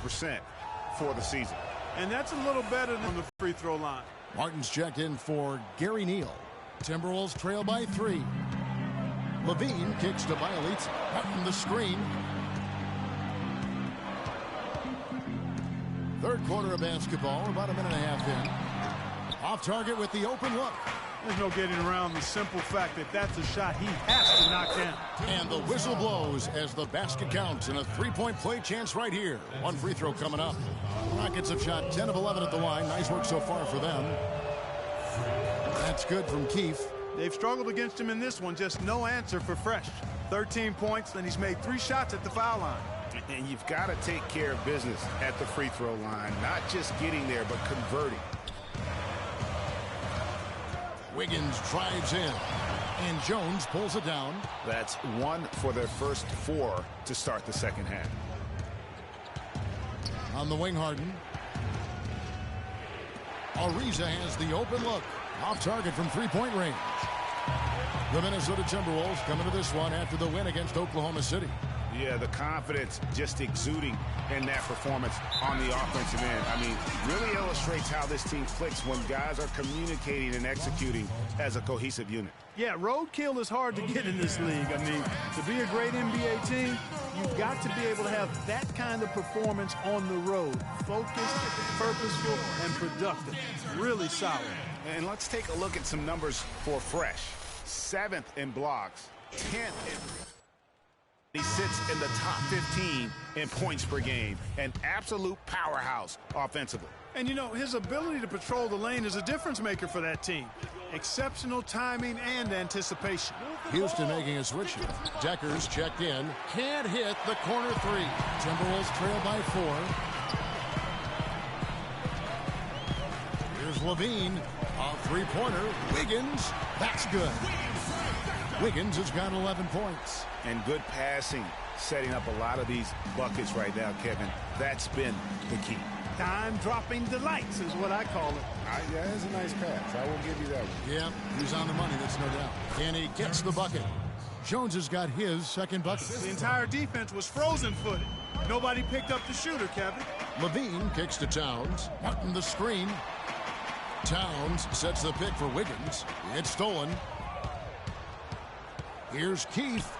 50% for the season. And that's a little better than the free throw line. Martin's checked in for Gary Neal. Timberwolves trail by 3. Levine kicks to Bielitz. Martin the screen. Third quarter of basketball, about a minute and a half in. Off target with the open look. There's no getting around the simple fact that that's a shot he has to knock down. And the whistle blows as the basket counts, and a three-point play chance right here. One free throw coming up. Rockets have shot 10 of 11 at the line. Nice work so far for them. That's good from Keefe. They've struggled against him in this one. Just no answer for Fresh. 13 points, and he's made 3 shots at the foul line. And you've got to take care of business at the free throw line. Not just getting there, but converting. Wiggins drives in, and Jones pulls it down. That's 1 for their first 4 to start the second half. On the wing, Harden. Ariza has the open look. Off target from three-point range. The Minnesota Timberwolves coming to this one after the win against Oklahoma City. Yeah, the confidence just exuding in that performance on the offensive end. I mean, really illustrates how this team clicks when guys are communicating and executing as a cohesive unit. Yeah, roadkill is hard to get in this league. I mean, to be a great NBA team, you've got to be able to have that kind of performance on the road. Focused, purposeful, and productive. Really solid. And let's take a look at some numbers for Fresh. 7th in blocks, 10th in... He sits in the top 15 in points per game. An absolute powerhouse offensively. And, you know, his ability to patrol the lane is a difference maker for that team. Exceptional timing and anticipation. Houston making a switch here. Decker's checked in. Can't hit the corner 3. Timberwolves trail by 4. Here's Levine. A three-pointer. Wiggins. That's good. Wiggins has got 11 points. And good passing, setting up a lot of these buckets right now, Kevin. That's been the key. Time-dropping delights is what I call it. Yeah, that's a nice pass. I will give you that one. Yeah, he's on the money, that's no doubt. And he gets the bucket. Jones has got his second bucket. The entire defense was frozen-footed. Nobody picked up the shooter, Kevin. Levine kicks to Towns. Martin the screen. Towns sets the pick for Wiggins. It's stolen. Here's Keefe.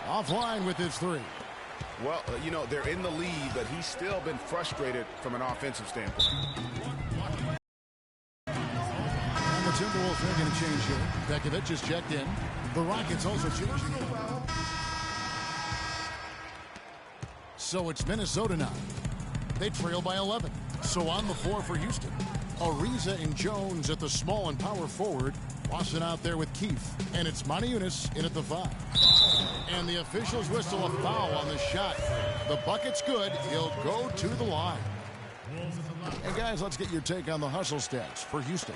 Offline with his 3. Well, you know, they're in the lead, but he's still been frustrated from an offensive standpoint. And the Timberwolves making a change here. Bekovic is checked in. The Rockets also changing. So it's Minnesota now. They trail by 11. So on the floor for Houston. Ariza and Jones at the small and power forward. Watson out there with Keefe. And it's Moniunas in at the 5. And the officials whistle a foul on the shot. The bucket's good. He'll go to the line. And guys, let's get your take on the hustle stats for Houston.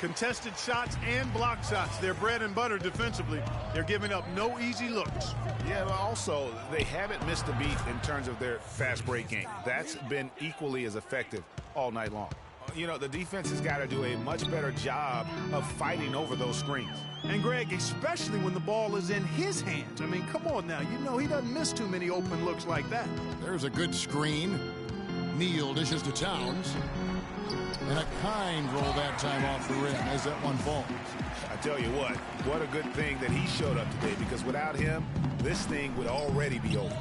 Contested shots and block shots. They're bread and butter defensively. They're giving up no easy looks. Yeah, but also, they haven't missed a beat in terms of their fast break game. That's been equally as effective all night long. You know, the defense has got to do a much better job of fighting over those screens. And, Greg, especially when the ball is in his hands. I mean, come on now. You know he doesn't miss too many open looks like that. There's a good screen. Neal dishes to Towns. And a kind roll that time off the rim as that one falls. I tell you what a good thing that he showed up today, because without him, this thing would already be over.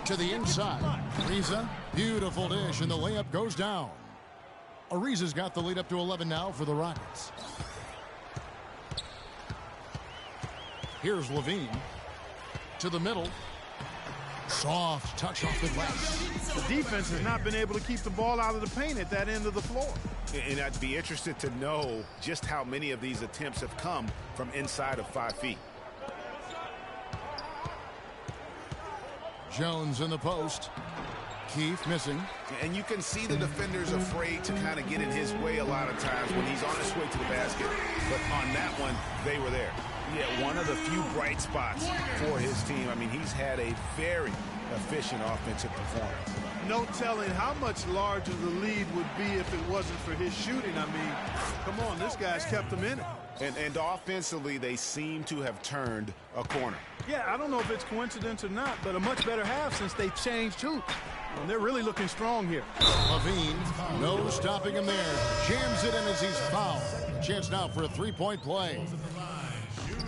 To the inside. Ariza, beautiful dish, and the layup goes down. Ariza's got the lead up to 11 now for the Rockets. Here's Levine. To the middle. Soft touch off the glass. The defense has not been able to keep the ball out of the paint at that end of the floor. And I'd be interested to know just how many of these attempts have come from inside of 5 feet. Jones in the post. Keefe missing. And you can see the defenders afraid to kind of get in his way a lot of times when he's on his way to the basket. But on that one, they were there. Yeah, one of the few bright spots for his team. I mean, he's had a very efficient offensive performance. No telling how much larger the lead would be if it wasn't for his shooting. I mean, come on, this guy's kept them in it. And offensively, they seem to have turned a corner. Yeah, I don't know if it's coincidence or not, but a much better half since they changed hoops. And they're really looking strong here. Levine, no stopping him there. Jams it in as he's fouled. Chance now for a three-point play.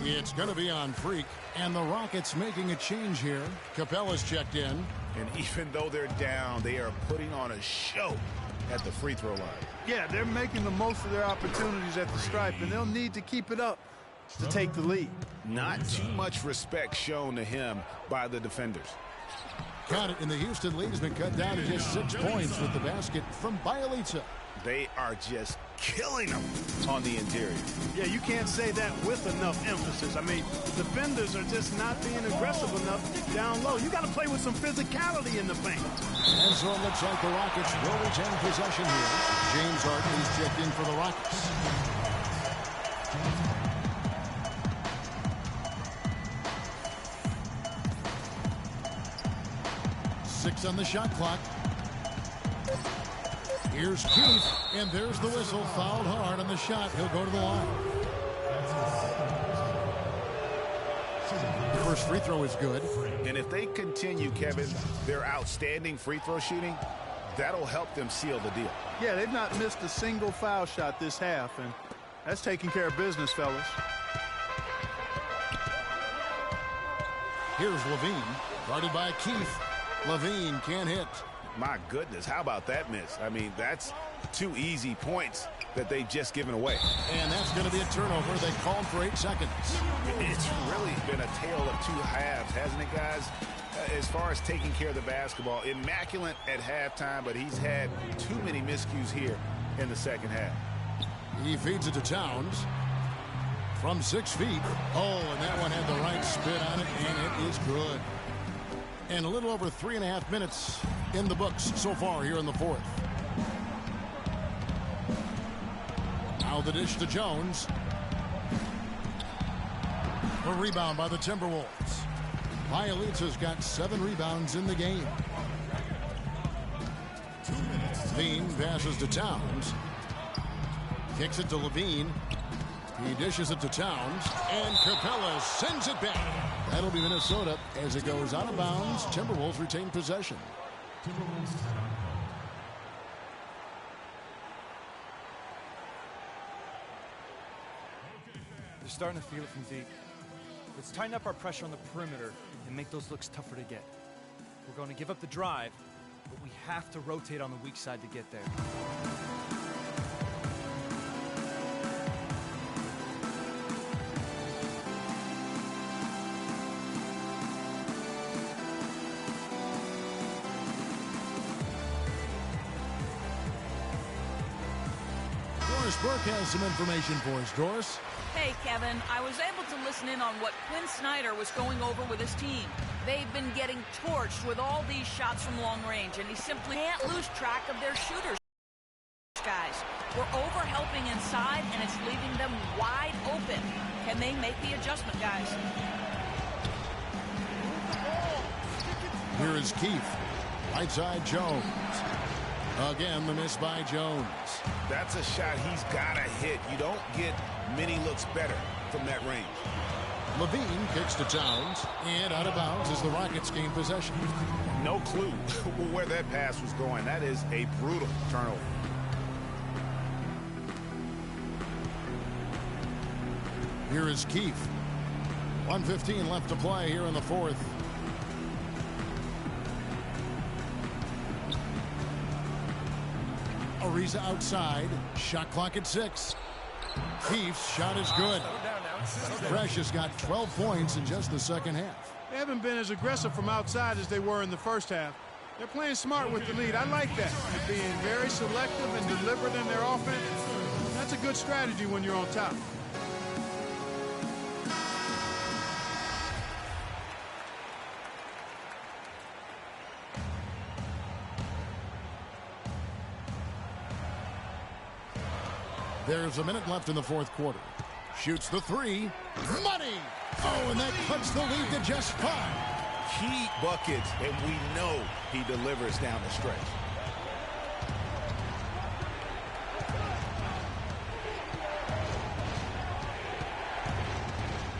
It's going to be on Freak. And the Rockets making a change here. Capella's checked in. And even though they're down, they are putting on a show at the free throw line. Yeah, they're making the most of their opportunities at the stripe, and they'll need to keep it up to take the lead. Not too much respect shown to him by the defenders. Got it, and the Houston lead has been cut down to just 6 points with the basket from Bielitsa. They are just killing them on the interior. Yeah, you can't say that with enough emphasis. I mean, defenders are just not being aggressive enough down low. You got to play with some physicality in the paint. And so it looks like the Rockets will retain possession here. James Harden is checked in for the Rockets. Six on the shot clock. Here's Keith, and there's the whistle. Fouled hard on the shot. He'll go to the line. The first free throw is good. And if they continue, Kevin, their outstanding free throw shooting, that'll help them seal the deal. Yeah, they've not missed a single foul shot this half, and that's taking care of business, fellas. Here's Levine, guarded by Keith. Levine can't hit. My goodness, how about that miss? I mean, that's 2 easy points that they've just given away. And that's going to be a turnover. They called for 8 seconds. It's really been a tale of 2 halves, hasn't it, guys? As far as taking care of the basketball, immaculate at halftime, but he's had too many miscues here in the second half. He feeds it to Towns from 6 feet. Oh, and that one had the right spin on it, and it is good. And a little over 3.5 minutes in the books so far here in the fourth. Now the dish to Jones. A rebound by the Timberwolves. Bielitsa's got 7 rebounds in the game. 2 minutes. Levine passes to Towns. Kicks it to Levine. He dishes it to Towns. And Capella sends it back. That'll be Minnesota as it goes out of bounds. Timberwolves retain possession. They're starting to feel it from deep. Let's tighten up our pressure on the perimeter and make those looks tougher to get. We're going to give up the drive, but we have to rotate on the weak side to get there. Burke has some information for us. Doris? Hey, Kevin. I was able to listen in on what Quinn Snyder was going over with his team. They've been getting torched with all these shots from long range, and he simply can't lose track of their shooters. Guys, we're over-helping inside, and it's leaving them wide open. Can they make the adjustment, guys? Here is Keith. Right side, Jones. Again, the miss by Jones. That's a shot he's got to hit. You don't get many looks better from that range. Levine kicks to Towns, and out of bounds as the Rockets gain possession. No clue where that pass was going. That is a brutal turnover. Here is Keith. 1:15 left to play here in the fourth. Ariza outside. Shot clock at 6. Keith's shot is good. Precious got 12 points in just the second half. They haven't been as aggressive from outside as they were in the first half. They're playing smart with the lead. I like that. They're being very selective and deliberate in their offense. That's a good strategy when you're on top. There's a minute left in the fourth quarter. Shoots the three. Money! Oh, and that cuts the lead to just 5. Key buckets, and we know he delivers down the stretch.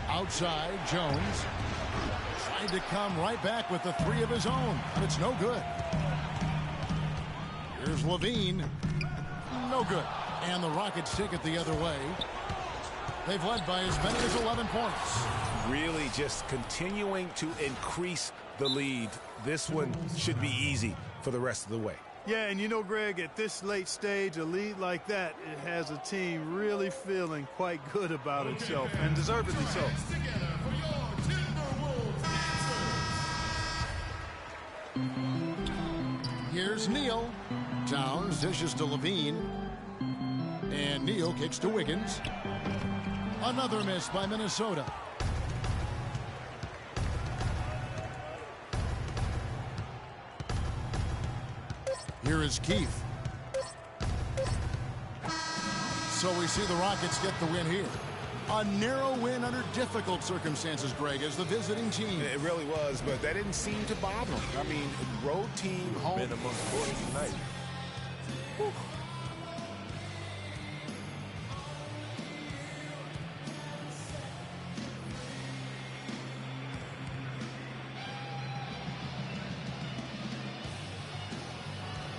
Outside, Jones tried to come right back with the 3 of his own, but it's no good. Here's Levine. No good. And the Rockets take it the other way. They've led by as many as 11 points. Really just continuing to increase the lead. This one should be easy for the rest of the way. Yeah, and you know, Greg, at this late stage, a lead like that, it has a team really feeling quite good about itself, and deservedly so. Here's Neal. Towns dishes to Levine. And Neal kicks to Wiggins. Another miss by Minnesota. Here is Keith. So we see the Rockets get the win here. A narrow win under difficult circumstances, Greg, as the visiting team. It really was, but that didn't seem to bother them. I mean, road team, home. Been among points tonight. Whew.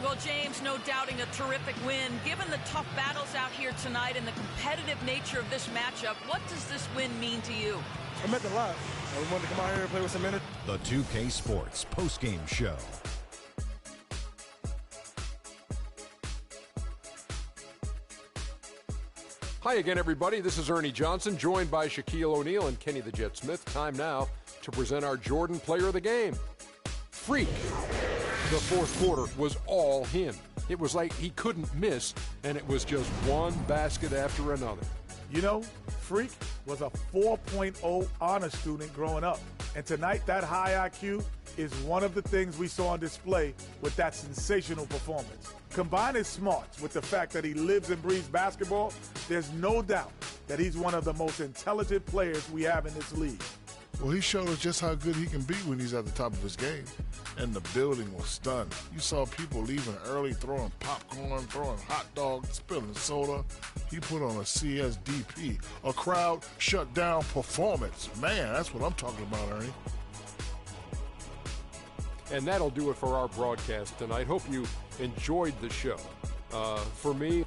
Well, James, no doubting a terrific win. Given the tough battles out here tonight and the competitive nature of this matchup, what does this win mean to you? It meant a lot. We wanted to come out here and play with some minutes. The 2K Sports postgame show. Hi again, everybody. This is Ernie Johnson, joined by Shaquille O'Neal and Kenny the Jet Smith. Time now to present our Jordan Player of the Game. Freak. The fourth quarter was all him. It was like he couldn't miss, and it was just one basket after another. You know, Freak was a 4.0 honor student growing up. And tonight, that high IQ is one of the things we saw on display with that sensational performance. Combine his smarts with the fact that he lives and breathes basketball, there's no doubt that he's one of the most intelligent players we have in this league. Well, he showed us just how good he can be when he's at the top of his game. And the building was stunned. You saw people leaving early, throwing popcorn, throwing hot dogs, spilling soda. He put on a CSDP, a crowd shut down performance. Man, that's what I'm talking about, Ernie. And that'll do it for our broadcast tonight. Hope you enjoyed the show. For me,